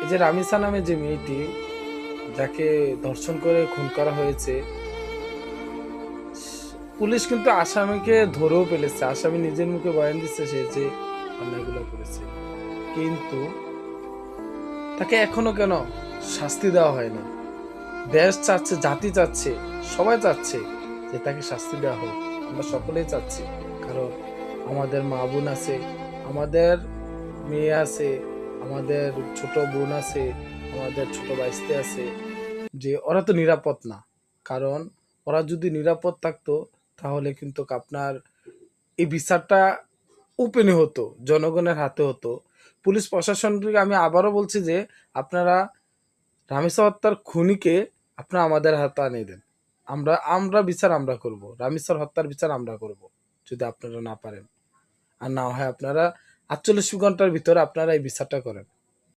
এই যে রামিসা নামে যে মেয়েটি যাকে ধর্ষণ করে খুন করা হয়েছে, পুলিশ কিন্তু আসামিকে ধরেও ফেলেছে। আসামি নিজের মুখে বয়ান দিচ্ছে সে যে অন্যায়গুলো করেছে, কিন্তু তাকে এখনো কেন শাস্তি দেওয়া হয়নি? দেশ চাচ্ছে, জাতি চাচ্ছে, সবাই চাচ্ছে যে তাকে শাস্তি দেওয়া হোক। আমরা সকলেই চাচ্ছি, কারণ আমাদের মা বোন আছে, আমাদের মেয়ে আছে, আমাদের ছোট বোন আছে, আমাদের ছোট ভাইস্তে আছে, যে ওরা তো নিরাপদ না। কারণ ওরা যদি নিরাপদ থাকতো তাহলে কিন্তু আপনার এই বিচারটা ওপেনে হতো, জনগণের হাতে হতো। পুলিশ প্রশাসনকে আমি আবারও বলছি যে আপনারা রামিসা হত্যার খুনিকে আপনারা আমাদের হাতে আনিয়ে দেন। আমরা আমরা বিচার আমরা করব, রামিসার হত্যার বিচার আমরা করব, যদি আপনারা না পারেন। আর না হয় আপনারা 48 ঘন্টার ভিতরে আপনারা এই বিচারটা করেন।